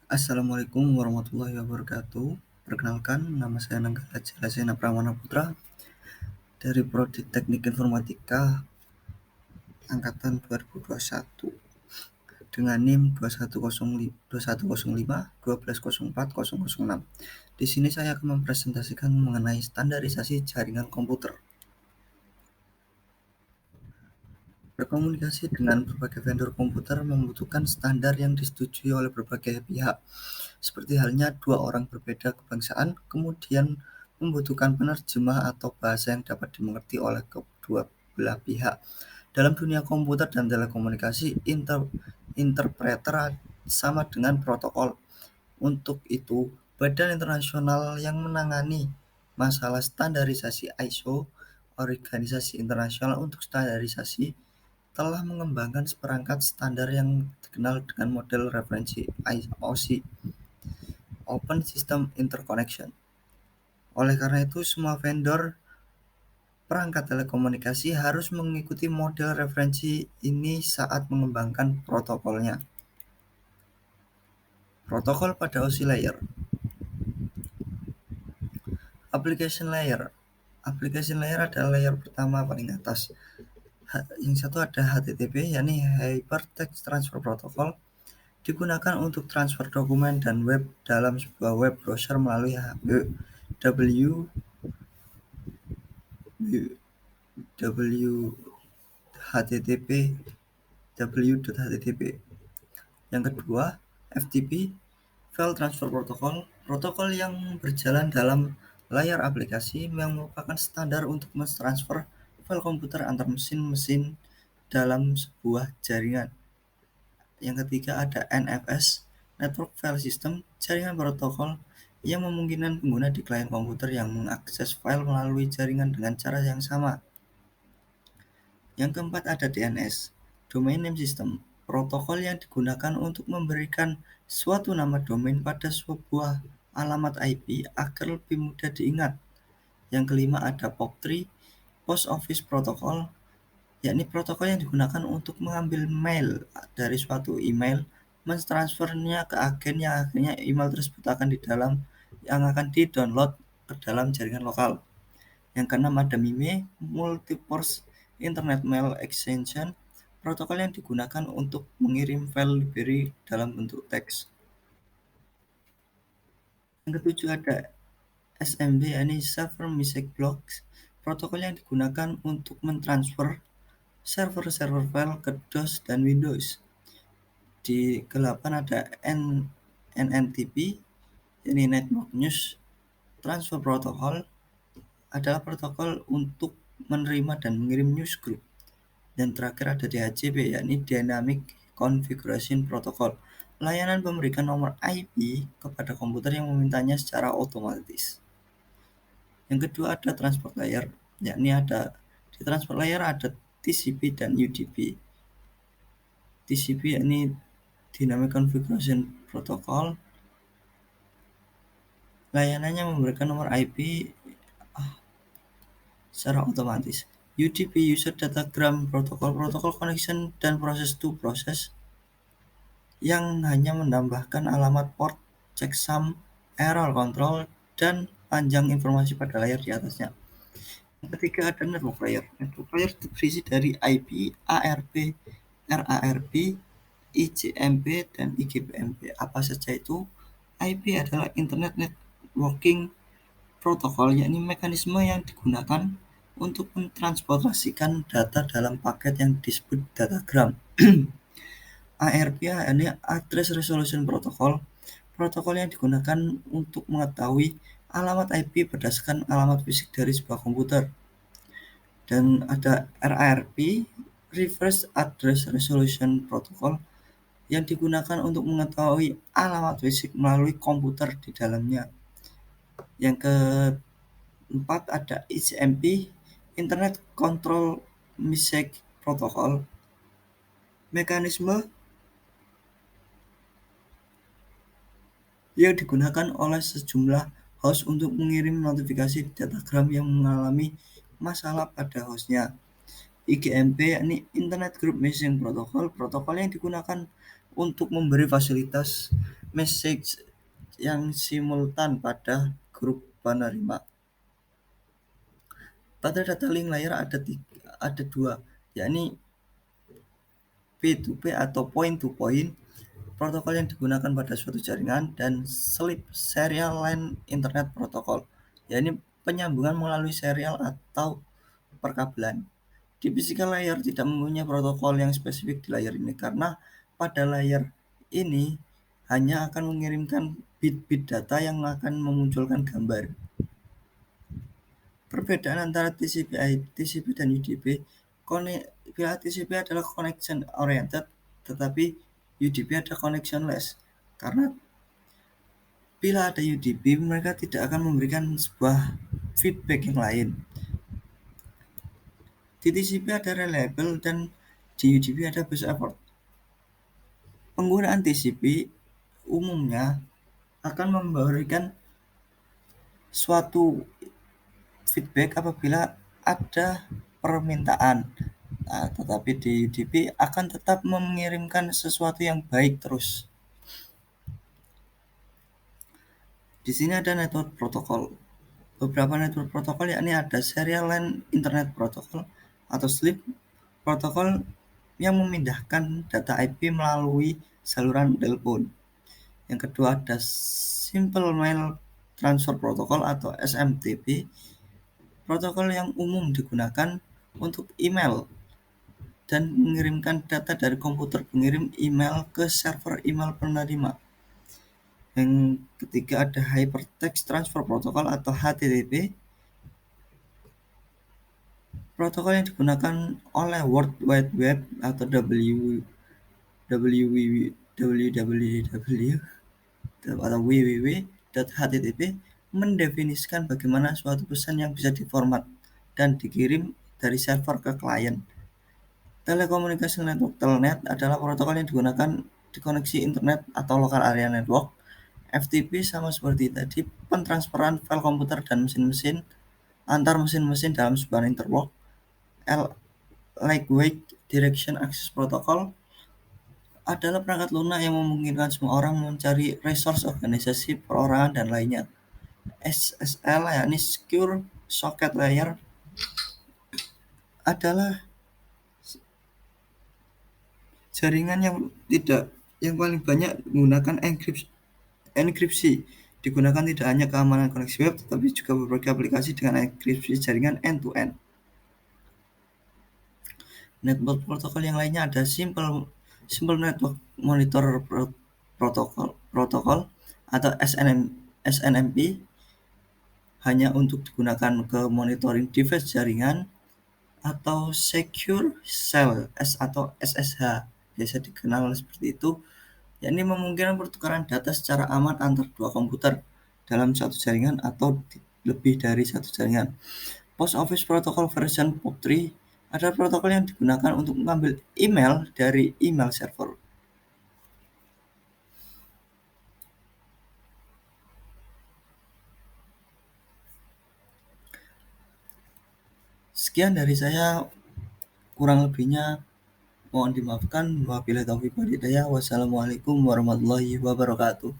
Assalamualaikum warahmatullahi wabarakatuh. Perkenalkan, nama saya Nanggala Jalasena Pramana Putra dari Prodi Teknik Informatika Angkatan 2021 dengan NIM 2105 Di sini saya akan mempresentasikan mengenai standarisasi jaringan komputer. Berkomunikasi dengan berbagai vendor komputer membutuhkan standar yang disetujui oleh berbagai pihak. Seperti halnya dua orang berbeda kebangsaan, kemudian membutuhkan penerjemah atau bahasa yang dapat dimengerti oleh kedua belah pihak. Dalam dunia komputer dan telekomunikasi, interpreter sama dengan protokol. Untuk itu, badan internasional yang menangani masalah standarisasi ISO, Organisasi Internasional untuk Standarisasi, telah mengembangkan seperangkat standar yang dikenal dengan model referensi OSI, Open System Interconnection. Oleh karena itu, semua vendor perangkat telekomunikasi harus mengikuti model referensi ini saat mengembangkan protokolnya. Protokol pada OSI layer. Application layer. Application layer adalah layer pertama paling atas. Yang satu ada HTTP, yakni Hypertext Transfer Protocol, digunakan untuk transfer dokumen dan web dalam sebuah web browser melalui www.http. Yang kedua, FTP, File Transfer Protocol, protokol yang berjalan dalam layar aplikasi yang merupakan standar untuk mentransfer file komputer antar mesin-mesin dalam sebuah jaringan. Yang ketiga ada NFS, Network File System, jaringan protokol yang memungkinkan pengguna di klien komputer yang mengakses file melalui jaringan dengan cara yang sama. Yang keempat ada DNS, Domain Name System, protokol yang digunakan untuk memberikan suatu nama domain pada sebuah alamat IP agar lebih mudah diingat. Yang kelima ada POP3, Post Office Protocol, yakni protokol yang digunakan untuk mengambil mail dari suatu email, mentransfernya ke agen yang akhirnya email tersebut akan di-download ke dalam jaringan lokal. Yang keenam ada MIME, Multisource Internet Mail Extension, protokol yang digunakan untuk mengirim file library dalam bentuk teks. Yang ketujuh ada SMB, yakni Server Message Blocks, protokol yang digunakan untuk mentransfer server-server file ke DOS dan Windows. Di ke-8 ada NNTP, yakni Network News Transfer Protocol, adalah protokol untuk menerima dan mengirim news group. Dan terakhir ada DHCP, yakni Dynamic Configuration Protocol, layanan memberikan nomor IP kepada komputer yang memintanya secara otomatis. Yang kedua ada transport layer, yakni di transport layer ada TCP dan UDP. TCP yakni Dynamic Configuration Protocol, layanannya memberikan nomor IP secara otomatis. UDP, User Datagram Protocol, protokol connection dan process to process yang hanya menambahkan alamat port, checksum, error control, dan panjang informasi pada layar di atasnya. Yang ketiga ada network layer. Network layer terdiri dari IP, ARP, RARP, ICMP, dan IGBMP. Apa saja itu? IP adalah Internet Networking Protocol, yakni mekanisme yang digunakan untuk mentransportasikan data dalam paket yang disebut datagram. ARP yakni Address Resolution Protocol, protokol yang digunakan untuk mengetahui alamat IP berdasarkan alamat fisik dari sebuah komputer. Dan ada RARP, Reverse Address Resolution Protocol, yang digunakan untuk mengetahui alamat fisik melalui komputer di dalamnya. Yang keempat ada ICMP, Internet Control Message Protocol, mekanisme yang digunakan oleh sejumlah host untuk mengirim notifikasi datagram yang mengalami masalah pada hostnya. IGMP yakni Internet Group Messaging Protocol, protokol yang digunakan untuk memberi fasilitas message yang simultan pada grup penerima. Pada data link layer ada dua, yakni P2P atau point to point, protokol yang digunakan pada suatu jaringan, dan SLIP Serial Line Internet Protocol, yakni penyambungan melalui serial atau perkabelan. Di physical layer tidak mempunyai protokol yang spesifik di layer ini karena pada layer ini hanya akan mengirimkan bit-bit data yang akan memunculkan gambar. Perbedaan antara TCP dan UDP, bila TCP adalah connection oriented, tetapi UDP ada connectionless. Karena bila ada UDP, mereka tidak akan memberikan sebuah feedback yang lain. Di TCP ada reliable dan di UDP ada best effort. Penggunaan TCP umumnya akan memberikan suatu feedback apabila ada permintaan. Nah, tetapi di UDP akan tetap mengirimkan sesuatu yang baik terus. Di sini ada network protokol. Beberapa network protokol yakni ada Serial Line Internet Protocol atau SLIP, protokol yang memindahkan data IP melalui saluran telepon. Yang kedua ada Simple Mail Transfer Protocol atau SMTP, protokol yang umum digunakan untuk email dan mengirimkan data dari komputer pengirim email ke server email penerima. Yang ketiga ada Hypertext Transfer Protocol atau HTTP, protokol yang digunakan oleh World Wide Web atau www.http mendefinisikan bagaimana suatu pesan yang bisa diformat dan dikirim dari server ke klien. Telekomunikasi network Telnet adalah protokol yang digunakan di koneksi internet atau local area network. FTP sama seperti tadi, pentransferan file komputer dan mesin-mesin antar mesin-mesin dalam sebuah network. Lightweight Direction Access Protocol adalah perangkat lunak yang memungkinkan semua orang mencari resource organisasi, perorangan, dan lainnya. SSL yakni Secure Socket Layer adalah jaringan yang paling banyak menggunakan enkripsi. Digunakan tidak hanya keamanan koneksi web, tetapi juga berbagai aplikasi dengan enkripsi jaringan end-to-end. Network protokol yang lainnya ada Simple Network Monitor Protocol atau SNMP, hanya untuk digunakan ke monitoring device jaringan, atau Secure Shell atau SSH, biasa dikenal seperti itu, yakni memungkinkan pertukaran data secara aman antar dua komputer dalam satu jaringan atau lebih dari satu jaringan. Post Office Protocol version POP3 adalah protokol yang digunakan untuk mengambil email dari email server. Sekian dari saya, kurang lebihnya mohon dimaafkan. Wabillahi taufiq wal hidayah. Wassalamualaikum warahmatullahi wabarakatuh.